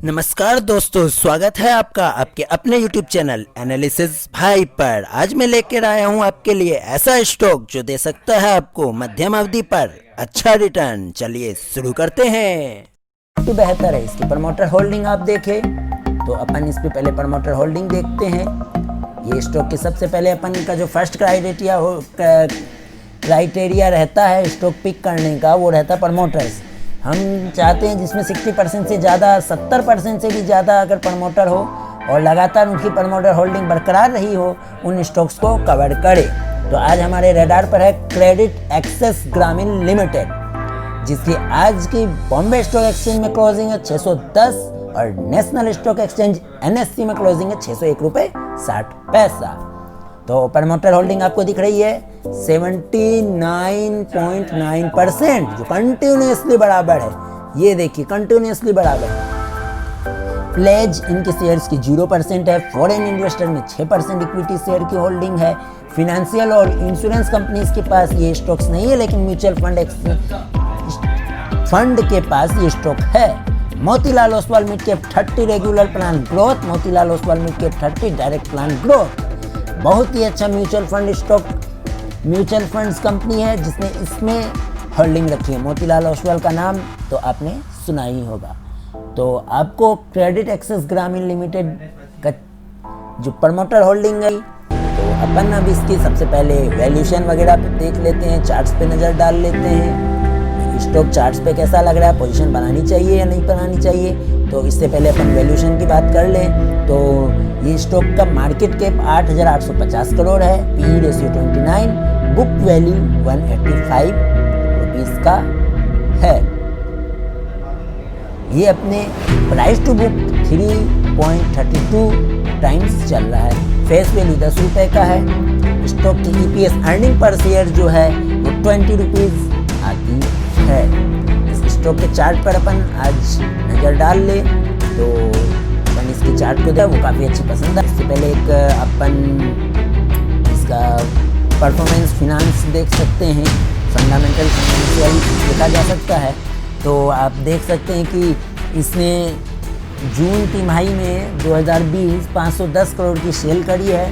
नमस्कार दोस्तों, स्वागत है आपका आपके अपने YouTube चैनल एनालिसिस भाई पर। आज मैं लेकर आया हूं आपके लिए ऐसा स्टॉक जो दे सकता है आपको मध्यम अवधि पर अच्छा रिटर्न। चलिए शुरू करते हैं। तो बेहतर है इसकी प्रमोटर होल्डिंग आप देखें तो अपन इस पे पहले प्रमोटर होल्डिंग देखते हैं। ये स्टॉक के सबसे पहले अपन का जो फर्स्ट क्राइटेरिया रहता है स्टॉक पिक करने का, वो रहता है प्रमोटर्स। हम चाहते हैं जिसमें 60% से ज़्यादा 70% से भी ज़्यादा अगर प्रमोटर हो और लगातार उनकी प्रमोटर होल्डिंग बरकरार रही हो, उन स्टॉक्स को कवर करे। तो आज हमारे रडार पर है क्रेडिट एक्सेस ग्रामीण लिमिटेड, जिसकी आज की बॉम्बे स्टॉक एक्सचेंज में क्लोजिंग है 610 और नेशनल स्टॉक एक्सचेंज NSE में क्लोजिंग है 601 रुपये 60 पैसा। तो प्रमोटर होल्डिंग आपको दिख रही है 79.9%, जो कंटिन्यूसली बराबर है। ये देखिए कंटिन्यूसली बराबर है। प्लेज इनके शेयर्स की 0% है। फॉरेन इन्वेस्टर में 6% इक्विटी शेयर की होल्डिंग है। फिनेंशियल और इंश्योरेंस कंपनीज के पास ये स्टॉक्स नहीं है, लेकिन म्यूचुअल फंड के पास ये स्टॉक है। Motilal Oswal mid cap 30 regular plan growth, Motilal Oswal mid cap 30 direct plan growth. बहुत ही अच्छा म्यूचुअल फंड्स कंपनी है जिसने इसमें होल्डिंग रखी है। मोतीलाल ओसवाल का नाम तो आपने सुना ही होगा। तो आपको क्रेडिट एक्सेस ग्रामीण लिमिटेड का जो प्रमोटर होल्डिंग है, तो अपन अब इसकी सबसे पहले वैल्यूएशन वगैरह देख लेते हैं, चार्ट्स पे नज़र डाल लेते हैं। स्टॉक चार्ट्स पे कैसा लग रहा है, पोजीशन बनानी चाहिए या नहीं बनानी चाहिए। तो इससे पहले अपन वैल्यूएशन की बात कर लें तो ये स्टॉक का मार्केट कैप 8,850 करोड़ है, PE ratio 29, book value 185 rupees का है। ये अपने प्राइस टू बुक 3.32 टाइम्स चल रहा है। फेस वैल्यू 10 रुपये का है। स्टॉक की EPS अर्निंग पर शेयर जो है वो 20 रुपीज़ आती है। इस स्टॉक के चार्ट पर अपन आज नज़र डाल ले तो अपन इसके चार्ट को वो काफ़ी अच्छी पसंद है। इससे पहले एक अपन इसका परफॉर्मेंस फिनांस देख सकते हैं, फंडामेंटल फाइनेंशियल देखा जा सकता है। तो आप देख सकते हैं कि इसने जून तिमाही में 2020 510 करोड़ की सेल करी है।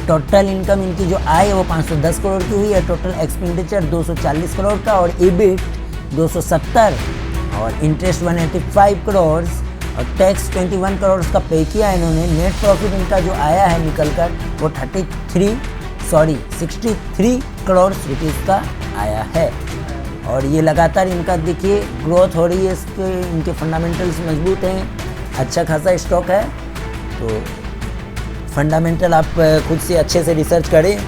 टोटल इनकम इनकी जो आय है वो 510 करोड़ की हुई है। टोटल एक्सपेंडिचर 240 करोड़ का और EBIT 270 और इंटरेस्ट 185 करोड़ और टैक्स 21 करोड़ का पे किया इन्होंने। नेट प्रॉफिट इनका जो आया है निकल कर वो 63 करोड़ रुपीज़ का आया है। और ये लगातार इनका देखिए ग्रोथ हो रही है, इसके इनके फंडामेंटल्स मजबूत हैं, अच्छा खासा स्टॉक है। तो फंडामेंटल आप खुद से अच्छे से रिसर्च करें,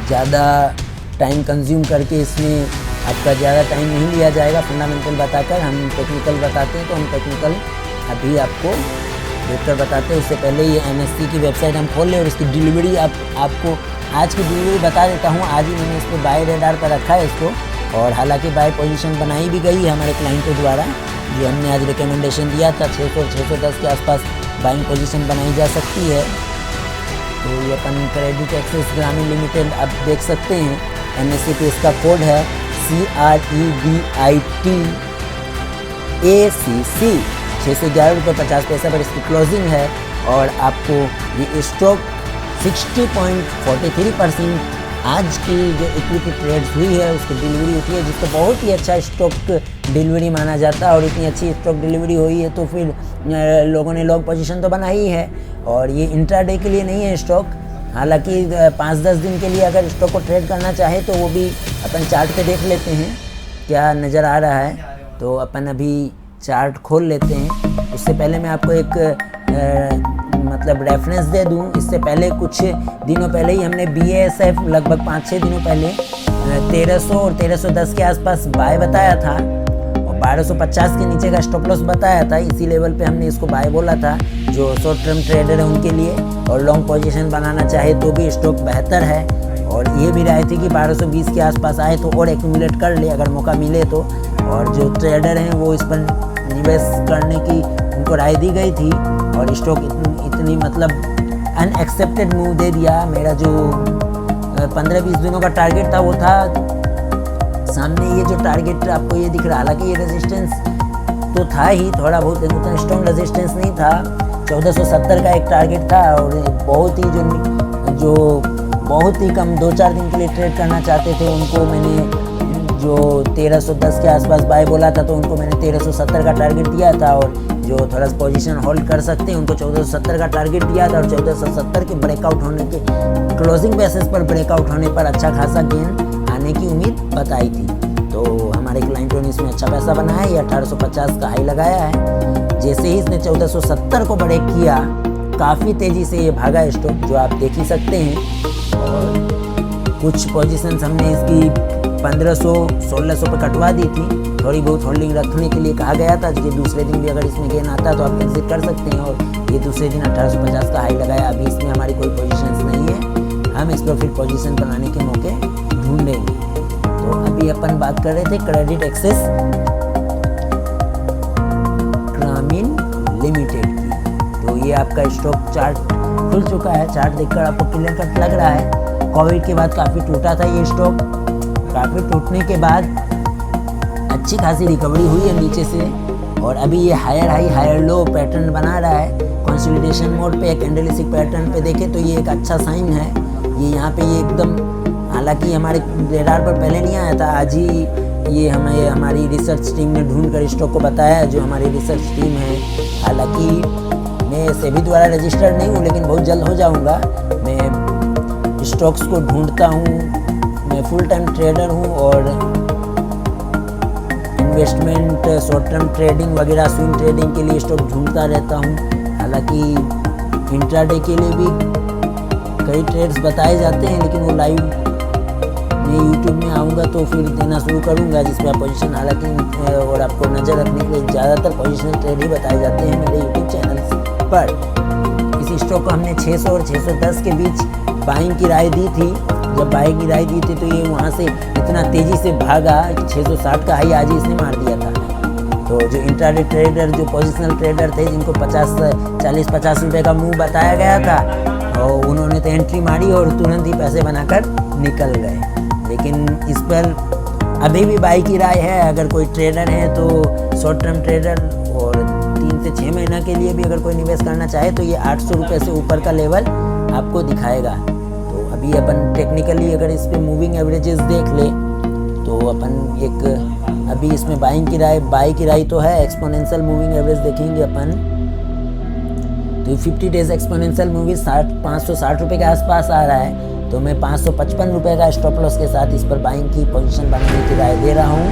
ज़्यादा टाइम कंज्यूम करके इसमें आपका ज़्यादा टाइम नहीं लिया जाएगा। फंडामेंटल बताकर हम टेक्निकल बताते हैं तो हम टेक्निकल अभी आपको देखकर बताते हैं। उससे पहले ये NSE की वेबसाइट हम खोल लें और इसकी डिलीवरी आपको आज की डिलीवरी बता देता हूँ। आज ही मैंने इसको बाय रेडार पर रखा है इसको, और हालांकि बाय पोजीशन बनाई भी गई है हमारे क्लाइंटों द्वारा, जो हमने आज रिकमेंडेशन दिया था 600-610 के आसपास बाइंग पोजीशन बनाई जा सकती है। तो ये अपन क्रेडिट एक्सेस ग्रामीण लिमिटेड आप देख सकते हैं। NSE पे इसका कोड है CREDITACC 611 रुपये 50 पैसा पर इसकी क्लोजिंग है। और आपको ये स्टॉक 60.43% आज की जो इक्विटी ट्रेड्स हुई है उसकी डिलीवरी होती है, जिसको बहुत ही अच्छा स्टॉक डिलीवरी माना जाता है। और इतनी अच्छी स्टॉक डिलीवरी हुई है तो फिर लोगों ने लॉन्ग पोजीशन तो बनाई ही है। और ये इंट्राडे के लिए नहीं है स्टॉक, हालांकि 5-10 दिन के लिए अगर स्टॉक को ट्रेड करना चाहे तो वो भी अपन चार्ट पे देख लेते हैं क्या नज़र आ रहा है। तो अपन अभी चार्ट खोल लेते हैं। उससे पहले मैं आपको एक मतलब रेफरेंस दे दूं। इससे पहले कुछ दिनों पहले ही हमने BASF लगभग 5-6 दिनों पहले 1300 और 1310 के आसपास बाय बताया था और 1250 के नीचे का स्टॉप लॉस बताया था। इसी लेवल पे हमने इसको बाय बोला था, जो शॉर्ट टर्म ट्रेडर है उनके लिए। और लॉन्ग पोजीशन बनाना चाहे तो भी स्टॉक बेहतर है। और ये भी राय थी कि 1220 के आसपास आए तो और एक्यूमुलेट कर ले अगर मौका मिले तो। और जो ट्रेडर हैं वो इस पर निवेश करने की उनको राय दी गई थी। और स्टॉक इतनी मतलब अनएक्सेप्टेड मूव दे दिया। मेरा जो 15-20 दिनों का टारगेट था वो था सामने ये जो टारगेट आपको ये दिख रहा है, हालांकि ये रेजिस्टेंस तो था ही, थोड़ा बहुत उतना स्ट्रॉन्ग रेजिस्टेंस नहीं था। 1470 का एक टारगेट था और बहुत ही जो बहुत ही कम 2-4 दिन के लिए ट्रेड करना चाहते थे उनको मैंने जो 1310 के आसपास बाय बोला था, तो उनको मैंने 1370 का टारगेट दिया था। और जो थोड़ा सा पोजीशन होल्ड कर सकते हैं उनको 1470 का टारगेट दिया था। और 1470 के ब्रेकआउट होने के क्लोजिंग बेसिस पर ब्रेकआउट होने पर अच्छा खासा गेन आने की उम्मीद बताई थी। तो हमारे क्लाइंटों ने इसमें अच्छा पैसा बनाया, ये 1850 का हाई लगाया है। जैसे ही इसने 1470 को ब्रेक किया, काफ़ी तेज़ी से ये भागा स्टॉक, जो आप देख ही सकते हैं। और कुछ पोजीशंस हमने इसकी 1500-1600 पे कटवा दी थी, थोड़ी बहुत होल्डिंग रखने के लिए कहा गया था कि दूसरे दिन भी अगर इसमें गेन आता तो आप एग्जिट कर सकते हैं। और ये दूसरे दिन 1850 का हाई लगाया। अभी इसमें हमारी कोई पोजीशंस नहीं है, हम इस पर फिर पोजीशन बनाने के मौके ढूंढेंगे। तो अभी अपन बात कर रहे थे क्रेडिट एक्सेस ग्रामीण लिमिटेड की। तो ये आपका स्टॉक चार्ट खुल चुका है, चार्ट देखकर आपको क्लियर कट लग रहा है। कोविड के बाद काफ़ी टूटा था ये स्टॉक, काफ़ी टूटने के बाद अच्छी खासी रिकवरी हुई है नीचे से। और अभी ये higher high higher low pattern बना रहा है कंसोलिडेशन मोड पे। कैंडलस्टिक पैटर्न पे देखें तो ये एक अच्छा साइन है। ये यहाँ पे ये एकदम, हालांकि हमारे रेडार पर पहले नहीं आया था, आज ही ये हमारी रिसर्च टीम ने ढूंढ कर स्टॉक को बताया, जो हमारी रिसर्च टीम है। हालांकि मैं सेबी द्वारा रजिस्टर्ड नहीं हूँ, लेकिन बहुत जल्द हो जाऊँगा। मैं स्टॉक्स को ढूंढता हूँ, मैं फुल टाइम ट्रेडर हूँ और इन्वेस्टमेंट, शॉर्ट टर्म ट्रेडिंग वगैरह, स्विंग ट्रेडिंग के लिए स्टॉक ढूंढता रहता हूँ। हालांकि इंट्राडे के लिए भी कई ट्रेड्स बताए जाते हैं, लेकिन वो लाइव मैं यूट्यूब में आऊँगा तो फिर देना शुरू करूँगा, जिसमें आप पोजीशन, हालांकि और आपको नज़र रखने के लिए ज़्यादातर पोजीशन ट्रेड ही बताए जाते हैं मेरे यूट्यूब चैनल पर। इस स्टॉक को हमने 600 और 610 के बीच बाइंग की राय दी थी। जब बाइंग की राय दी थी तो ये वहाँ से इतना तेज़ी से भागा कि 660 का हाई आज ही इसने मार दिया था। तो जो इंट्राडे ट्रेडर, जो पोजिशनल ट्रेडर थे, जिनको 40-50 रुपये का मूव बताया गया था, और उन्होंने तो एंट्री मारी और तुरंत ही पैसे बनाकर निकल गए। लेकिन इस पर अभी भी बाई की राय है। अगर कोई ट्रेडर है तो शॉर्ट टर्म ट्रेडर, और 3 से 6 महीना के लिए भी अगर कोई निवेश करना चाहे तो ये 800 रुपये से ऊपर का लेवल आपको दिखाएगा। तो अभी अपन टेक्निकली अगर इस पर मूविंग एवरेजेस देख ले तो अपन एक, अभी इसमें बाई की राय तो है। एक्सपोनेंशियल मूविंग एवरेज देखेंगे अपन तो 50 डेज एक्सपोनेंशियल मूवी 560 रुपये के आसपास आ रहा है। तो मैं 555 रुपये का स्टॉप लॉस के साथ इस पर बाइंग की पोजीशन बनाने की राय दे रहा हूँ।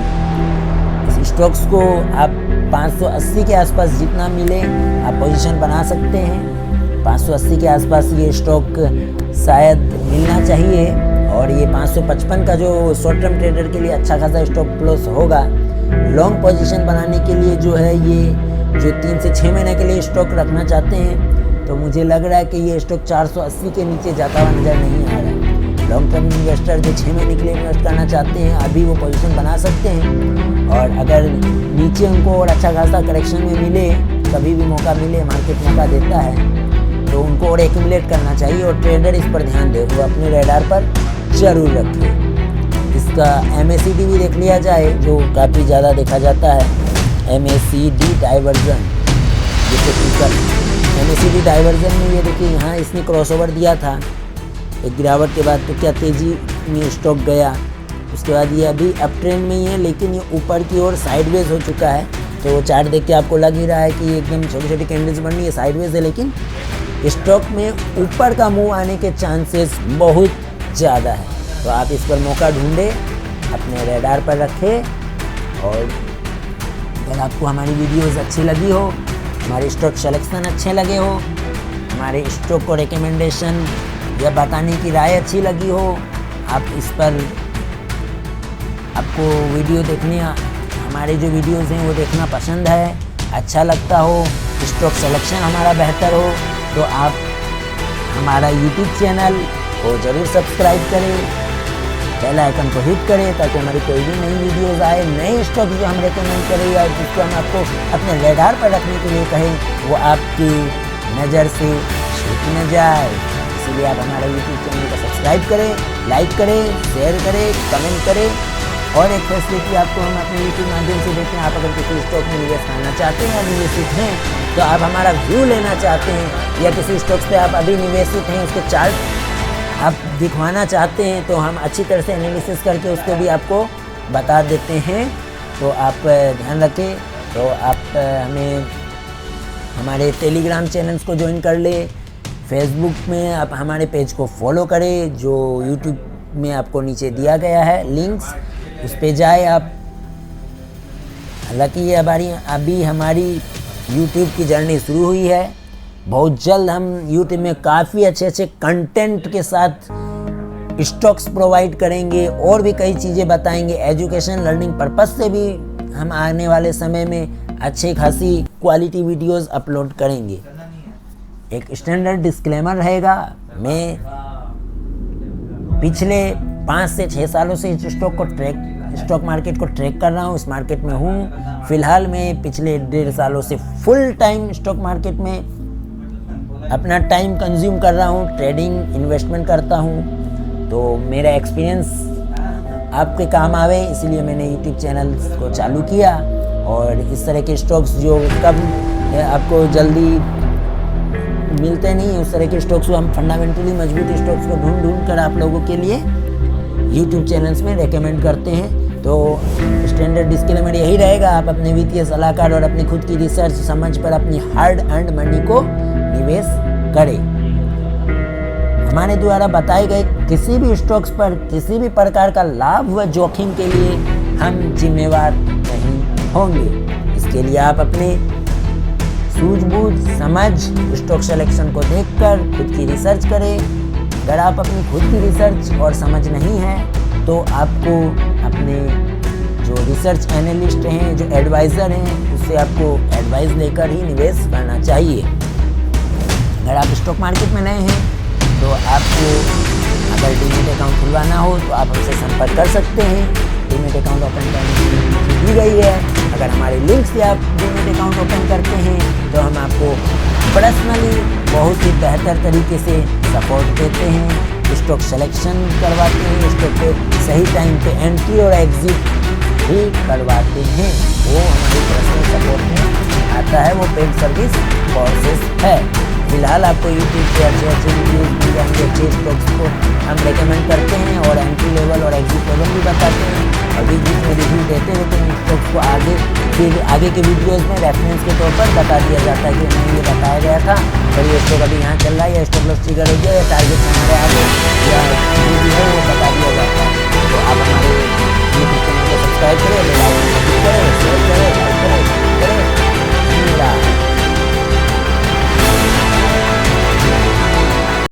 इस स्टॉक्स को आप 580 के आसपास जितना मिले आप पोजीशन बना सकते हैं। 580 के आसपास ये स्टॉक शायद मिलना चाहिए, और ये 555 का जो शॉर्ट टर्म ट्रेडर के लिए अच्छा खासा स्टॉप लॉस होगा। लॉन्ग पोजीशन बनाने के लिए जो है, ये जो 3 से 6 महीने के लिए स्टॉक रखना चाहते हैं, तो मुझे लग रहा है कि ये स्टॉक 480 के नीचे जाता हुआ नज़र नहीं आ रहा है। लॉन्ग टर्म इन्वेस्टर जो 6 महीने के लिए इन्वेस्ट करना चाहते हैं, अभी वो पोजीशन बना सकते हैं। और अगर नीचे उनको और अच्छा खासा करेक्शन में मिले, कभी भी मौका मिले, मार्केट मौका देता है, तो उनको और एक्यूमुलेट करना चाहिए। और ट्रेडर इस पर ध्यान दे, वो अपने रेडार पर जरूर रखे। इसका MACD भी देख लिया जाए, जो काफ़ी ज़्यादा देखा जाता है। MACD डाइवर्जन, MACD डाइवर्जन में ये देखिए, यहाँ इसने क्रॉसओवर दिया था एक गिरावट के बाद, तो क्या तेज़ी में स्टॉक गया। उसके बाद ये अभी अप ट्रेंड में ही है, लेकिन ये ऊपर की ओर साइडवेज हो चुका है। तो चार्ट देख के आपको लग ही रहा है कि एकदम छोटी छोटी कैंडल्स बन रही है, साइडवेज है, लेकिन स्टॉक में ऊपर का मूव आने के चांसेस बहुत ज़्यादा है। तो आप इस पर मौका ढूंढे, अपने रेडार पर रखें। और अगर आपको हमारी वीडियोस अच्छी लगी हो, हमारे स्टॉक सिलेक्शन अच्छे लगे हो, हमारे स्टॉक को रिकमेंडेशन या बताने की राय अच्छी लगी हो, आप इस पर, आपको वीडियो देखने, हमारे जो वीडियोस हैं वो देखना पसंद है, अच्छा लगता हो, स्टॉक सिलेक्शन हमारा बेहतर हो, तो आप हमारा यूट्यूब चैनल को ज़रूर सब्सक्राइब करें, बेल आइकन को हिट करें, ताकि हमारी कोई भी नई वीडियोस आए, नए स्टॉक जो हम रेकमेंड करें या जिसको हम आपको अपने रेडार पर रखने के लिए कहें, वो आपकी नज़र से छूट न जाए। इसीलिए आप हमारा यूट्यूब चैनल को सब्सक्राइब करें, लाइक करें, शेयर करें, कमेंट करें। और एक फैसिलिटी आपको हम अपने यूट्यूब माध्यम से देते हैं। आप अगर किसी स्टॉक में निवेश करना चाहते हैं या निवेशित हैं, तो आप हमारा व्यू लेना चाहते हैं या किसी स्टॉक्स पे आप अभी निवेशित हैं, उसके चार्ट आप दिखवाना चाहते हैं, तो हम अच्छी तरह से एनालिसिस करके उसको भी आपको बता देते हैं। तो आप ध्यान रखें। तो आप हमें हमारे टेलीग्राम चैनल्स को ज्वाइन कर ले, फेसबुक में आप हमारे पेज को फॉलो करें जो यूट्यूब में आपको नीचे दिया गया है लिंक्स, उस पे जाए आप। हालांकि ये अभी हमारी यूट्यूब की जर्नी शुरू हुई है। बहुत जल्द हम यूट्यूब में काफ़ी अच्छे कंटेंट के साथ स्टॉक्स प्रोवाइड करेंगे और भी कई चीज़ें बताएंगे। एजुकेशन लर्निंग पर्पस से भी हम आने वाले समय में अच्छी खासी क्वालिटी वीडियोस अपलोड करेंगे। एक स्टैंडर्ड डिस्क्लेमर रहेगा, मैं पिछले 5 से 6 सालों से इस स्टॉक मार्केट को ट्रैक कर रहा हूँ, इस मार्केट में हूँ। फिलहाल मैं पिछले 1.5 सालों से फुल टाइम स्टॉक मार्केट में अपना टाइम कंज्यूम कर रहा हूँ, ट्रेडिंग इन्वेस्टमेंट करता हूँ। तो मेरा एक्सपीरियंस आपके काम आवे, इसलिए मैंने यूट्यूब चैनल को चालू किया। और इस तरह के स्टॉक्स जो कब आपको जल्दी मिलते नहीं, उस तरह के स्टॉक्स को हम फंडामेंटली मजबूत स्टॉक्स को ढूंढ कर आप लोगों के लिए यूट्यूब चैनल्स में रेकमेंड करते हैं। तो स्टैंडर्ड डिस्क्लेमर यही रहेगा, आप अपने वित्तीय सलाहकार और अपनी खुद की रिसर्च समझ पर अपनी हार्ड अर्न्ड मनी को निवेश करें। हमारे द्वारा बताए गए किसी भी स्टॉक्स पर किसी भी प्रकार का लाभ व जोखिम के लिए हम जिम्मेवार नहीं होंगे। इसके लिए आप अपने सूझबूझ समझ स्टॉक सिलेक्शन को देखकर खुद की रिसर्च करें। अगर आप अपनी खुद की रिसर्च और समझ नहीं है तो आपको अपने जो रिसर्च एनालिस्ट हैं, जो एडवाइज़र हैं, उससे आपको एडवाइस लेकर ही निवेश करना चाहिए। अगर आप स्टॉक मार्केट में नए हैं तो आपको अगर डीमैट अकाउंट खुलवाना हो तो आप हमसे संपर्क कर सकते हैं। डीमैट अकाउंट ओपन करने की लिंक दी गई है। अगर हमारे लिंक से आप डीमैट अकाउंट ओपन करते हैं तो हम आपको पर्सनली बहुत ही बेहतर तरीके से सपोर्ट देते हैं, स्टॉक सिलेक्शन करवाते हैं, स्टॉक पे सही टाइम पे एंट्री और एग्जिट भी करवाते हैं। वो हमारी पर्सनल सपोर्ट में आता है, वो पेड सर्विस कोर्सेस है। फिलहाल आपको यूट्यूब पे अच्छे वीडियोज मिल जाएंगे, अच्छे स्टॉक्स को हम रेकमेंड करते हैं और एंट्री लेवल और एग्जिट लेवल भी बताते हैं। और बीच बीच में रिव्यू देते रहते हैं स्टॉक्स को, आगे के वीडियोज़ में रेफरेंस के तौर पर बता दिया जाता है कि नहीं ये बताया गया था और ये स्टॉक अभी यहाँ चल रहा है, या स्टॉप लॉस ट्रिगर हो गया, या टारगेट हमारे आगे, या जो भी है वो